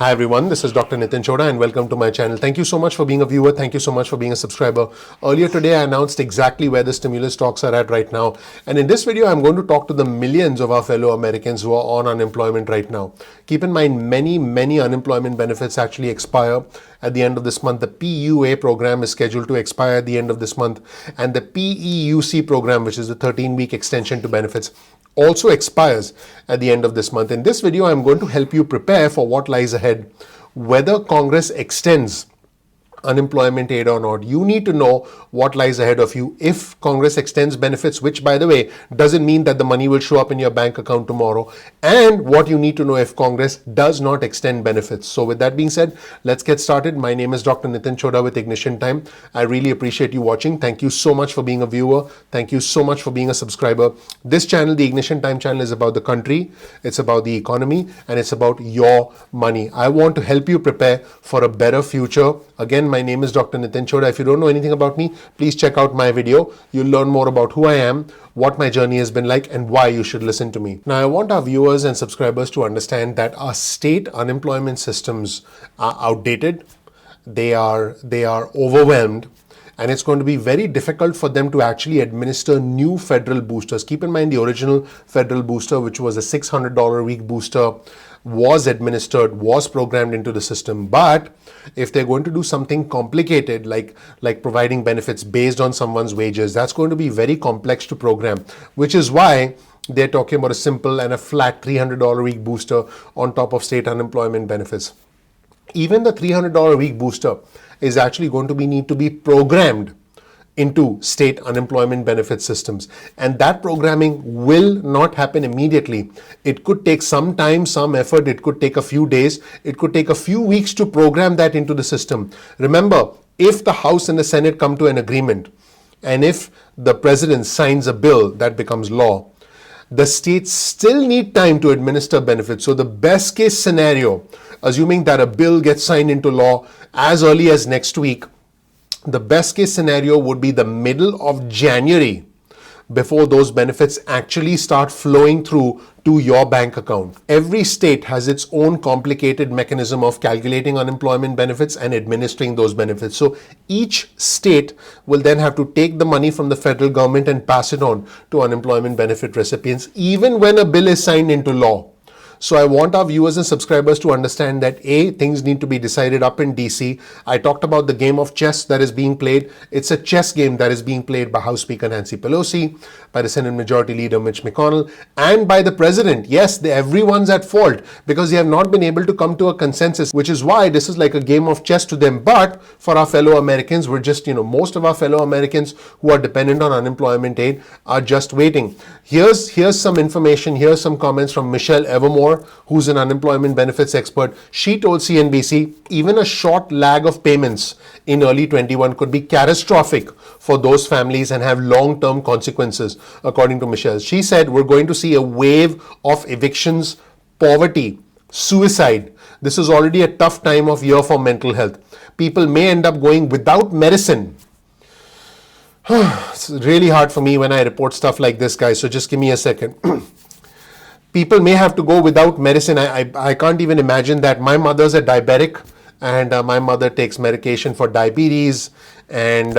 Hi everyone, this is Dr. Nitin Chhoda and welcome to my channel. Thank you so much for being a viewer. Thank you so much for being a subscriber. Earlier today, I announced exactly where the stimulus talks are at right now. And in this video, I'm going to talk to the millions of our fellow Americans who are on unemployment right now. Keep in mind, many unemployment benefits actually expire at the end of this month. The PUA program is scheduled to expire at the end of this month. And the PEUC program, which is the 13-week extension to benefits, also expires at the end of this month. In this video, I'm going to help you prepare for what lies ahead, whether Congress extends unemployment aid or not. You need to know what lies ahead of you. If Congress extends benefits, which by the way doesn't mean that the money will show up in your bank account tomorrow, and what you need to know if Congress does not extend benefits. So with that being said, let's get started. My name is Dr. Nitin Chhoda with Ignition Time. I really appreciate you watching. Thank you so much for being a viewer. Thank you so much for being a subscriber. This channel, the Ignition Time channel, is about the country, it's about the economy, and it's about your money. I want to help you prepare for a better future. Again, my name is Dr. Nitin Chhoda. If you don't know anything about me, please check out my video. You'll learn more about who I am, what my journey has been like, and why you should listen to me. Now, I want our viewers and subscribers to understand that our state unemployment systems are outdated. They are overwhelmed, and it's going to be very difficult for them to actually administer new federal boosters. Keep in mind the original federal booster, which was a $600 a week booster, was administered, was programmed into the system. But if they're going to do something complicated like providing benefits based on someone's wages, that's going to be very complex to program, which is why they're talking about a simple and a flat $300 a week booster on top of state unemployment benefits. Even the $300 a week booster is actually going to need to be programmed into state unemployment benefit systems. And that programming will not happen immediately. It could take some time, some effort. It could take a few days. It could take a few weeks to program that into the system. Remember, if the House and the Senate come to an agreement, and if the president signs a bill that becomes law, the states still need time to administer benefits. So the best case scenario, assuming that a bill gets signed into law as early as next week, the best case scenario would be the middle of January before those benefits actually start flowing through to your bank account. Every state has its own complicated mechanism of calculating unemployment benefits and administering those benefits. So each state will then have to take the money from the federal government and pass it on to unemployment benefit recipients, even when a bill is signed into law. So I want our viewers and subscribers to understand that A, things need to be decided up in DC. I talked about the game of chess that is being played. It's a chess game that is being played by House Speaker Nancy Pelosi, by the Senate Majority Leader Mitch McConnell, and by the President. Yes, everyone's at fault because they have not been able to come to a consensus, which is why this is like a game of chess to them. But for our fellow Americans, we're just, most of our fellow Americans who are dependent on unemployment aid are just waiting. Here's some information. Here's some comments from Michelle Evermore, who's an unemployment benefits expert. She told CNBC, even a short lag of payments in early 21 could be catastrophic for those families and have long-term consequences, according to Michelle. She said, we're going to see a wave of evictions, poverty, suicide. This is already a tough time of year for mental health. People may end up going without medicine. It's really hard for me when I report stuff like this, guys, so just give me a second. People may have to go without medicine. I can't even imagine that. My mother's a diabetic, and my mother takes medication for diabetes, and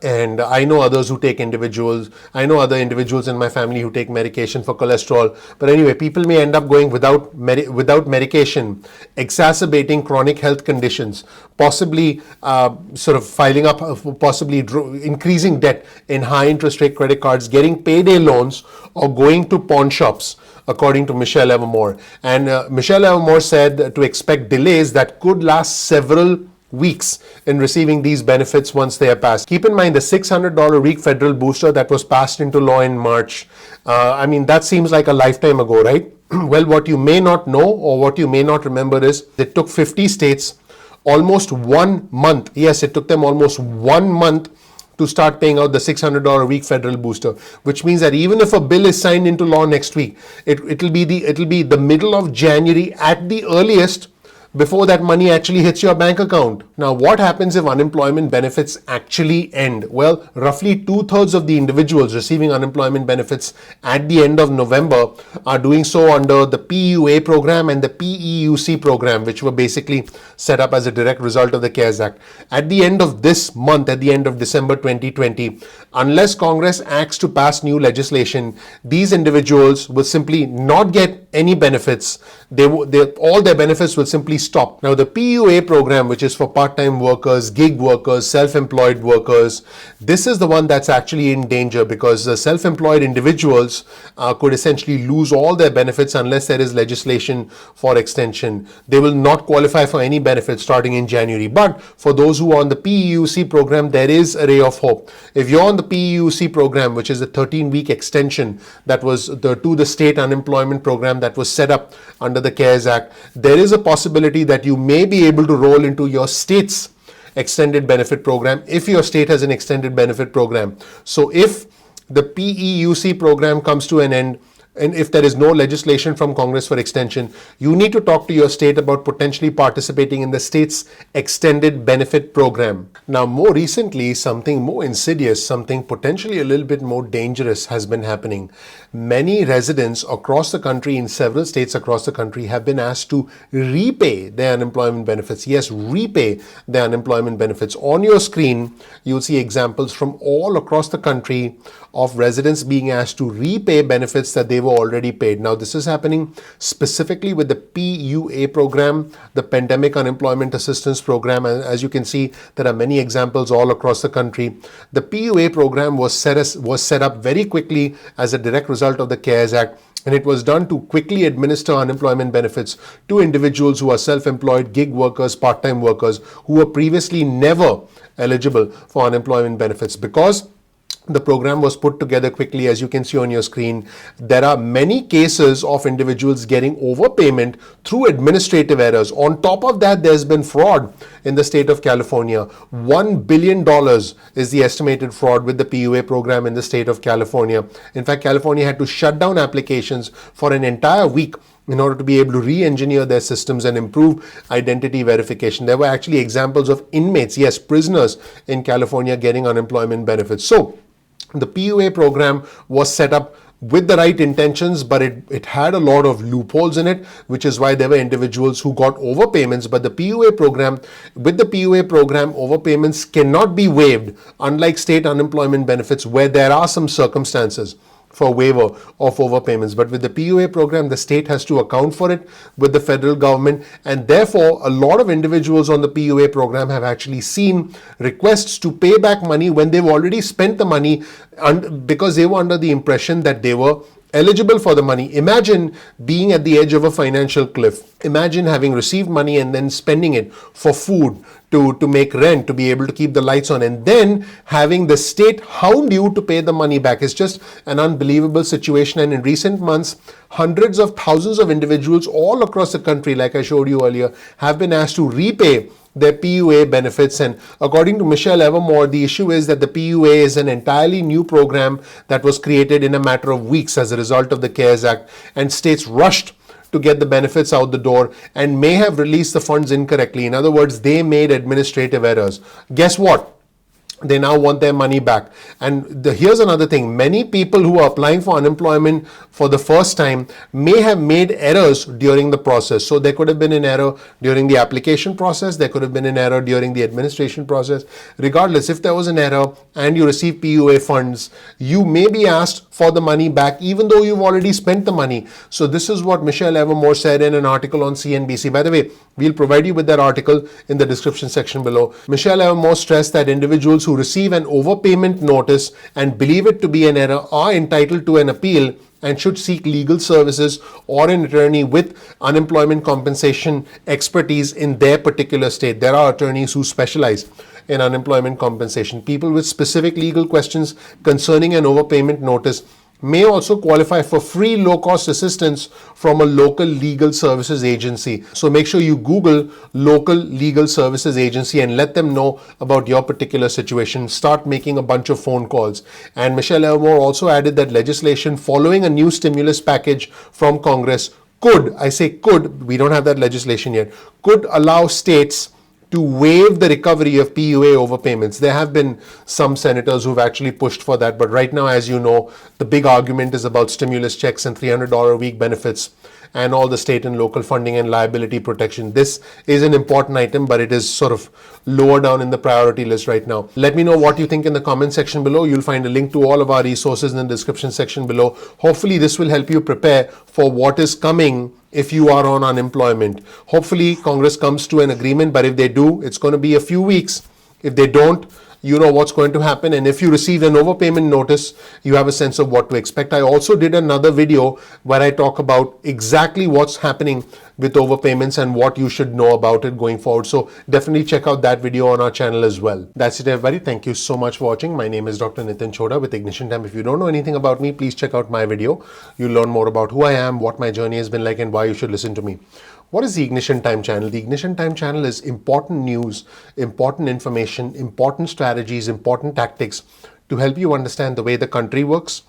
and I know others who take I know other individuals in my family who take medication for cholesterol. But anyway, people may end up going without medication, exacerbating chronic health conditions, possibly sort of filing up, possibly increasing debt in high interest rate credit cards, getting payday loans, or going to pawn shops, according to Michelle Evermore. And Michelle Evermore said to expect delays that could last several weeks in receiving these benefits once they are passed. Keep in mind the $600 a week federal booster that was passed into law in March. That seems like a lifetime ago, right? Well, what you may not know or what you may not remember is it took 50 states almost 1 month. Yes, it took them almost 1 month to start paying out the $600 a week federal booster, which means that even if a bill is signed into law next week, it'll be the middle of January at the earliest before that money actually hits your bank account. Now, what happens if unemployment benefits actually end? Well, roughly 2/3 of the individuals receiving unemployment benefits at the end of November are doing so under the PUA program and the PEUC program, which were basically set up as a direct result of the CARES Act. At the end of this month, at the end of December 2020, unless Congress acts to pass new legislation, these individuals will simply not get any benefits. All their benefits will simply stop. Now, the PUA program, which is for part-time workers, gig workers, self-employed workers, this is the one that's actually in danger, because the self-employed individuals could essentially lose all their benefits unless there is legislation for extension. They will not qualify for any benefits starting in January. But for those who are on the PEUC program, there is a ray of hope. If you're on the PEUC program, which is a 13-week extension that was to the state unemployment program that was set up under the CARES Act, there is a possibility that you may be able to roll into your state's extended benefit program if your state has an extended benefit program. So if the PEUC program comes to an end, and if there is no legislation from Congress for extension, you need to talk to your state about potentially participating in the state's extended benefit program. Now, more recently, something more insidious, something potentially a little bit more dangerous has been happening. Many residents across the country, in several states across the country, have been asked to repay their unemployment benefits. Yes, repay their unemployment benefits. On your screen, you'll see examples from all across the country of residents being asked to repay benefits that they were already paid. Now, this is happening specifically with the PUA program, the Pandemic Unemployment Assistance Program. And as you can see, there are many examples all across the country. The PUA program was set up very quickly as a direct result of the CARES Act. And it was done to quickly administer unemployment benefits to individuals who are self-employed, gig workers, part-time workers, who were previously never eligible for unemployment benefits. Because the program was put together quickly, as you can see on your screen, there are many cases of individuals getting overpayment through administrative errors. On top of that, there's been fraud in the state of California. $1 billion is the estimated fraud with the PUA program in the state of California. In fact, California had to shut down applications for an entire week in order to be able to re-engineer their systems and improve identity verification. There were actually examples of inmates, yes, prisoners in California getting unemployment benefits. So the PUA program was set up with the right intentions, but it had a lot of loopholes in it, which is why there were individuals who got overpayments. But with the PUA program, overpayments cannot be waived, unlike state unemployment benefits, where there are some circumstances for waiver of overpayments. But with the PUA program, the state has to account for it with the federal government, and therefore a lot of individuals on the PUA program have actually seen requests to pay back money when they've already spent the money, because they were under the impression that they were eligible for the money. Imagine being at the edge of a financial cliff. Imagine having received money and then spending it for food, to make rent, to be able to keep the lights on, and then having the state hound you to pay the money back. It's just an unbelievable situation. And in recent months, hundreds of thousands of individuals all across the country, like I showed you earlier, have been asked to repay their PUA benefits. And according to Michelle Evermore, the issue is that the PUA is an entirely new program that was created in a matter of weeks as a result of the CARES Act, and states rushed to get the benefits out the door and may have released the funds incorrectly. In other words, they made administrative errors. Guess what? They now want their money back. And here's another thing. Many people who are applying for unemployment for the first time may have made errors during the process. So there could have been an error during the application process. There could have been an error during the administration process. Regardless, if there was an error and you receive PUA funds, you may be asked for the money back even though you've already spent the money. So this is what Michelle Evermore said in an article on CNBC. By the way, we'll provide you with that article in the description section below. Michelle Evermore stressed that individuals who receive an overpayment notice and believe it to be an error are entitled to an appeal and should seek legal services or an attorney with unemployment compensation expertise in their particular state. There are attorneys who specialize in unemployment compensation. People with specific legal questions concerning an overpayment notice may also qualify for free low-cost assistance from a local legal services agency. So make sure you Google local legal services agency and let them know about your particular situation. Start making a bunch of phone calls. And Michelle Evermore also added that legislation following a new stimulus package from Congress could, I say could, we don't have that legislation yet, could allow states to waive the recovery of PUA overpayments. There have been some senators who've actually pushed for that, but right now, as you know, the big argument is about stimulus checks and $300 a week benefits and all the state and local funding and liability protection. This is an important item, but it is sort of lower down in the priority list right now. Let me know what you think in the comment section below. You'll find a link to all of our resources in the description section below. Hopefully this will help you prepare for what is coming if you are on unemployment. Hopefully Congress comes to an agreement, but if they do, it's going to be a few weeks. If they don't, you know what's going to happen. And if you receive an overpayment notice, you have a sense of what to expect. I also did another video where I talk about exactly what's happening with overpayments and what you should know about it going forward. So definitely check out that video on our channel as well. That's it, everybody. Thank you so much for watching. My name is Dr. Nitin Chhoda with Ignition Time. If you don't know anything about me, please check out my video. You'll learn more about who I am, what my journey has been like, and why you should listen to me. What is the Ignition Time channel? The Ignition Time channel is important news, important information, important strategies, important tactics to help you understand the way the country works,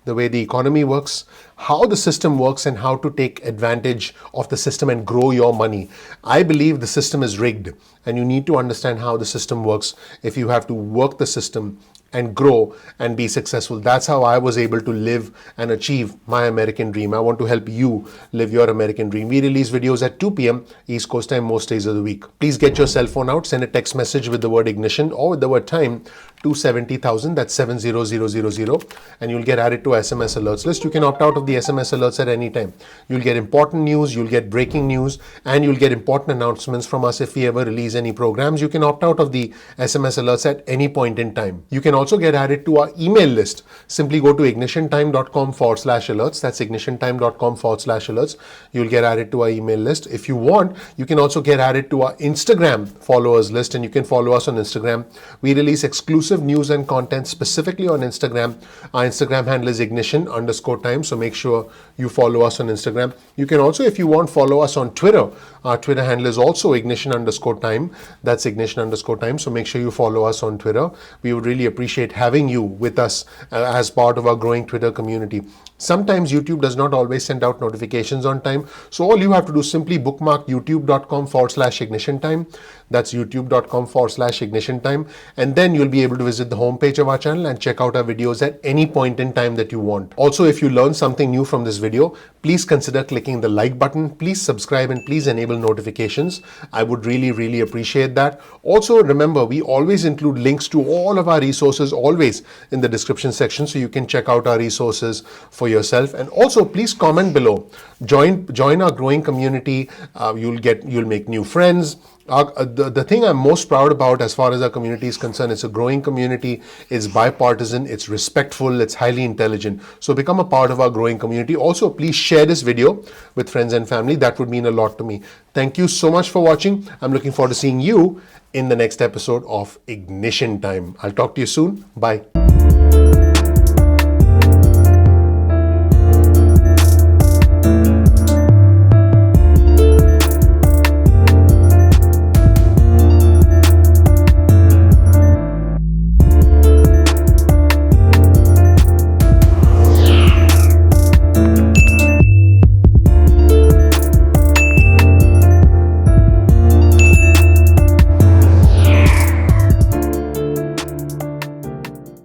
the way the economy works, how the system works, and how to take advantage of the system and grow your money. I believe the system is rigged, and you need to understand how the system works if you have to work the system and grow and be successful. That's how I was able to live and achieve my American dream. I want to help you live your American dream. We release videos at 2 p.m. East Coast time most days of the week. Please get your cell phone out, send a text message with the word ignition or with the word time to 70,000, that's 70000, and you'll get added to SMS alerts list. You can opt out of the SMS alerts at any time. You'll get important news, you'll get breaking news, and you'll get important announcements from us if we ever release any programs. You can opt out of the SMS alerts at any point in time. You can also get added to our email list. Simply go to ignitiontime.com/alerts. That's ignitiontime.com/alerts. You'll get added to our email list. If you want, you can also get added to our Instagram followers list, and you can follow us on Instagram. We release exclusive news and content specifically on Instagram. Our Instagram handle is ignition_time, so make sure you follow us on Instagram. You can also, if you want, follow us on Twitter. Our Twitter handle is also ignition_time. That's ignition_time, so make sure you follow us on Twitter. We would really appreciate having you with us as part of our growing Twitter community. Sometimes YouTube does not always send out notifications on time, so all you have to do is simply bookmark youtube.com/ignition time. That's youtube.com/ignition time, and then you'll be able to visit the homepage of our channel and check out our videos at any point in time that you want. Also, if you learned something new from this video, please consider clicking the like button, please subscribe, and please enable notifications. I would really appreciate that. Also, remember, we always include links to all of our resources always in the description section, so you can check out our resources for yourself. And also, please comment below. Join our growing community. You'll make new friends. The thing I'm most proud about as far as our community is concerned, it's a growing community, it's bipartisan, it's respectful, it's highly intelligent. So become a part of our growing community. Also, please share this video with friends and family. That would mean a lot to me. Thank you so much for watching. I'm looking forward to seeing you in the next episode of Ignition Time. I'll talk to you soon. Bye.